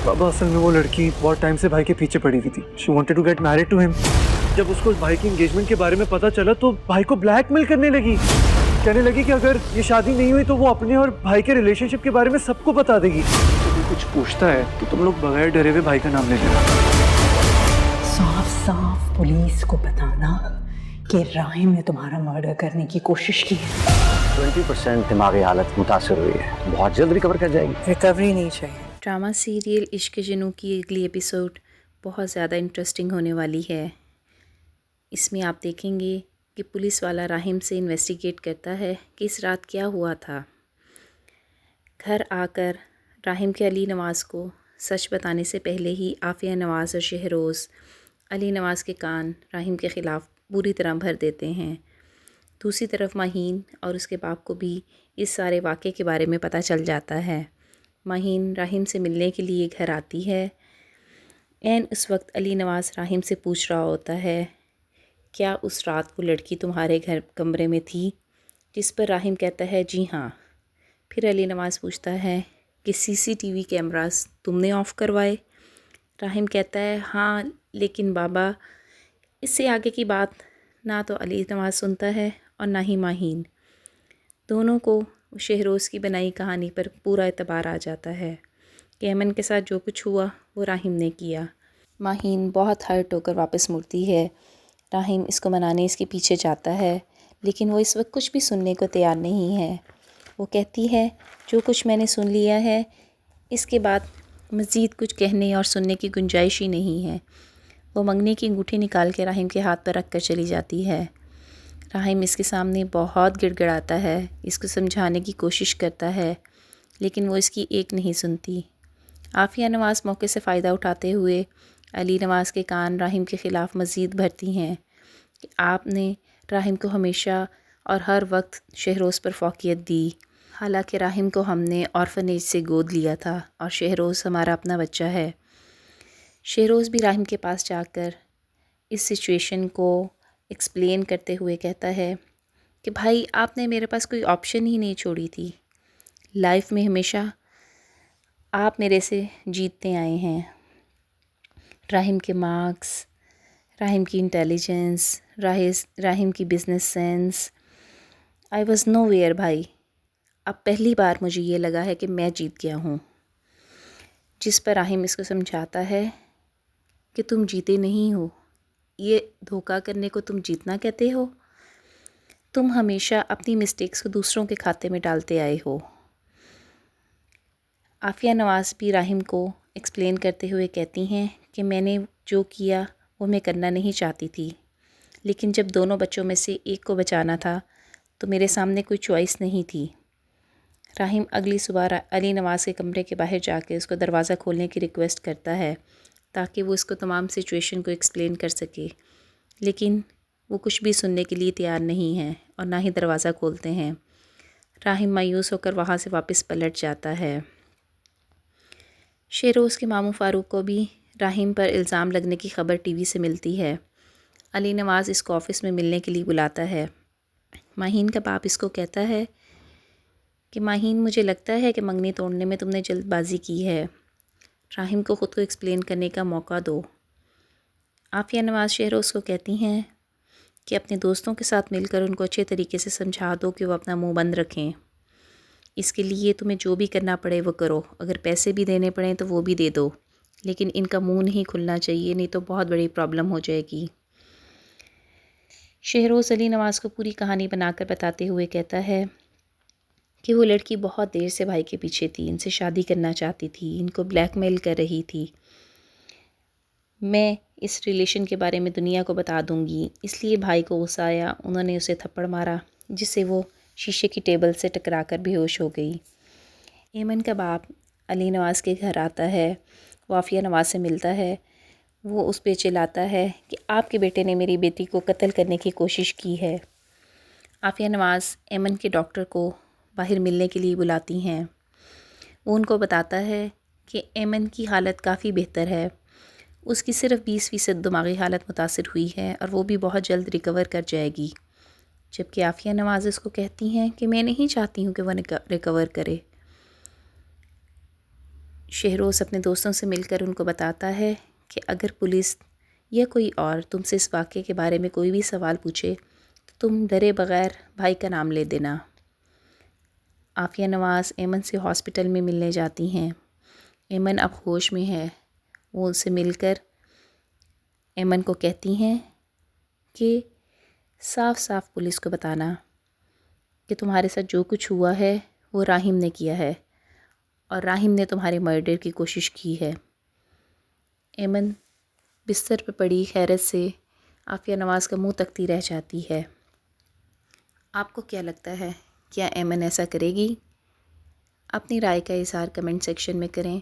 बाबा असल में वो लड़की बहुत टाइम से भाई के पीछे पड़ी हुई थी। She wanted to get married to him. जब उसको भाई की एंगेजमेंट के बारे में पता चला तो भाई को ब्लैकमेल करने लगी। कहने लगी कि अगर ये शादी नहीं हुई तो वो अपने और भाई के रिलेशनशिप के बारे में सबको बता देगी। तो कुछ पूछता है तो तुम लोग बगैर डरे हुए भाई का नाम ले लेना। साफ साफ पुलिस को बताना कि राहिम ने तुम्हारा मर्डर करने की कोशिश की है। 20% दिमागी हालत मुतासर हुई है, बहुत जल्द रिकवर कर जाएगी। रिकवरी नहीं चाहिए। ड्रामा सीरियल इश्क जुनून की अगली एपिसोड बहुत ज़्यादा इंटरेस्टिंग होने वाली है। इसमें आप देखेंगे कि पुलिस वाला राहिम से इन्वेस्टिगेट करता है कि इस रात क्या हुआ था। घर आकर राहिम के अली नवाज़ को सच बताने से पहले ही आफिया नवाज़ और शहरोज़ अली नवाज़ के कान राहिम के ख़िलाफ़ बुरी तरह भर देते हैं। दूसरी तरफ माहीन और उसके बाप को भी इस सारे वाक़े के बारे में पता चल जाता है। माहीन राहिम से मिलने के लिए घर आती है। एन उस वक्त अली नवाज़ राहिम से पूछ रहा होता है, क्या उस रात को लड़की तुम्हारे घर कमरे में थी? जिस पर राहिम कहता है जी हाँ। फिर अली नवाज़ पूछता है कि सीसीटीवी कैमरास तुमने ऑफ़ करवाए? राहिम कहता है हाँ, लेकिन बाबा। इससे आगे की बात ना तो अली नवाज़ सुनता है और ना ही माहीन। दोनों को शहरोज़ की बनाई कहानी पर पूरा एतबार आ जाता है कि अमन के साथ जो कुछ हुआ वो राहिम ने किया। माहीन बहुत हर्ट होकर वापस मुड़ती है। राहिम इसको मनाने इसके पीछे जाता है, लेकिन वो इस वक्त कुछ भी सुनने को तैयार नहीं है। वो कहती है जो कुछ मैंने सुन लिया है, इसके बाद मज़ीद कुछ कहने और सुनने की गुंजाइश ही नहीं है। वो मंगनी की अंगूठी निकाल के राहिम के हाथ पर रख कर चली जाती है। राहिम इसके सामने बहुत गिड़गिड़ाता है, इसको समझाने की कोशिश करता है, लेकिन वो इसकी एक नहीं सुनती। आफिया नवाज़ मौके से फ़ायदा उठाते हुए अली नवाज़ के कान राहिम के ख़िलाफ़ मज़ीद भरती हैं कि आपने राहिम को हमेशा और हर वक्त शहरोज़ पर फ़ौक़ियत दी। हालांकि राहिम को हमने ऑर्फनेज से गोद लिया था और शहरोज़ हमारा अपना बच्चा है। शहरोज़ भी राहिम के पास जाकर इस सिचुएशन को एक्सप्लेन करते हुए कहता है कि भाई आपने मेरे पास कोई ऑप्शन ही नहीं छोड़ी थी। लाइफ में हमेशा आप मेरे से जीतते आए हैं। राहिम के मार्क्स, राहिम की इंटेलिजेंस, राहिम की business sense, I was nowhere भाई। अब पहली बार मुझे ये लगा है कि मैं जीत गया हूँ। जिस पर राहिम इसको समझाता है कि तुम जीते नहीं हो, ये धोखा करने को तुम जीतना कहते हो? तुम हमेशा अपनी मिस्टेक्स को दूसरों के खाते में डालते आए हो। आफिया नवाज़ भी राहिम को एक्सप्लेन करते हुए कहती हैं कि मैंने जो किया वो मैं करना नहीं चाहती थी, लेकिन जब दोनों बच्चों में से एक को बचाना था तो मेरे सामने कोई चॉइस नहीं थी। राहिम अगली सुबह अली नवाज़ के कमरे के बाहर जाके उसको दरवाज़ा खोलने की रिक्वेस्ट करता है ताकि वो इसको तमाम सिचुएशन को एक्सप्लेन कर सके, लेकिन वो कुछ भी सुनने के लिए तैयार नहीं है और ना ही दरवाज़ा खोलते हैं। राहिम मायूस होकर वहाँ से वापस पलट जाता है। शहरोज़ के मामू फ़ारूक को भी राहिम पर इल्ज़ाम लगने की ख़बर टीवी से मिलती है। अली नवाज़ इसको ऑफ़िस में मिलने के लिए बुलाता है। माहीन का बाप इसको कहता है कि माहीन, मुझे लगता है कि मंगनी तोड़ने में तुमने जल्दबाजी की है। राहिम को ख़ुद को एक्सप्लेन करने का मौका दो। आफिया नवाज़ शहरोज़ को कहती हैं कि अपने दोस्तों के साथ मिलकर उनको अच्छे तरीके से समझा दो कि वो अपना मुंह बंद रखें। इसके लिए तुम्हें जो भी करना पड़े वो करो, अगर पैसे भी देने पड़े तो वो भी दे दो, लेकिन इनका मुंह नहीं खुलना चाहिए, नहीं तो बहुत बड़ी प्रॉब्लम हो जाएगी। शहरोज़ अली नवाज़ को पूरी कहानी बनाकर बताते हुए कहता है कि वो लड़की बहुत देर से भाई के पीछे थी, इनसे शादी करना चाहती थी, इनको ब्लैकमेल कर रही थी। मैं इस रिलेशन के बारे में दुनिया को बता दूंगी, इसलिए भाई को गुस्सा आया, उन्होंने उसे थप्पड़ मारा जिससे वो शीशे की टेबल से टकराकर बेहोश हो गई। एमन का बाप अली नवाज़ के घर आता है, वो आफिया नवाज़ से मिलता है। वो उस पे चिल्लाता है कि आपके बेटे ने मेरी बेटी को कत्ल करने की कोशिश की है। आफिया नवाज़ एमन के डॉक्टर को बाहर मिलने के लिए बुलाती हैं। वो उनको बताता है कि एमन की हालत काफ़ी बेहतर है, उसकी सिर्फ 20% दिमागी हालत मुतासिर हुई है और वो भी बहुत जल्द रिकवर कर जाएगी। जबकि आफिया नवाज़ इसको कहती हैं कि मैं नहीं चाहती हूँ कि वह रिकवर करे। شہروز اپنے دوستوں سے مل کر ان کو بتاتا ہے کہ اگر پولیس یا کوئی اور تم سے اس واقعے کے بارے میں کوئی بھی سوال پوچھے تو تم ڈرے بغیر بھائی کا نام لے دینا۔ عافیہ نواز ایمن سے ہاسپٹل میں ملنے جاتی ہیں۔ ایمن اب ہوش میں ہے۔ وہ ان سے مل کر ایمن کو کہتی ہیں کہ صاف صاف پولیس کو بتانا کہ تمہارے ساتھ جو کچھ ہوا ہے وہ راحم نے کیا ہے اور راحم نے تمہارے مرڈر کی کوشش کی ہے۔ ایمن بستر پہ پڑی حیرت سے عافیہ نواز کا منہ تکتی رہ جاتی ہے۔ آپ کو کیا لگتا ہے، کیا ایمن ایسا کرے گی؟ اپنی رائے کا اظہار کمنٹ سیکشن میں کریں۔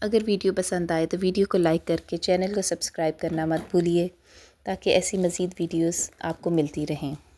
اگر ویڈیو پسند آئے تو ویڈیو کو لائک کر کے چینل کو سبسکرائب کرنا مت بھولیے تاکہ ایسی مزید ویڈیوز آپ کو ملتی رہیں۔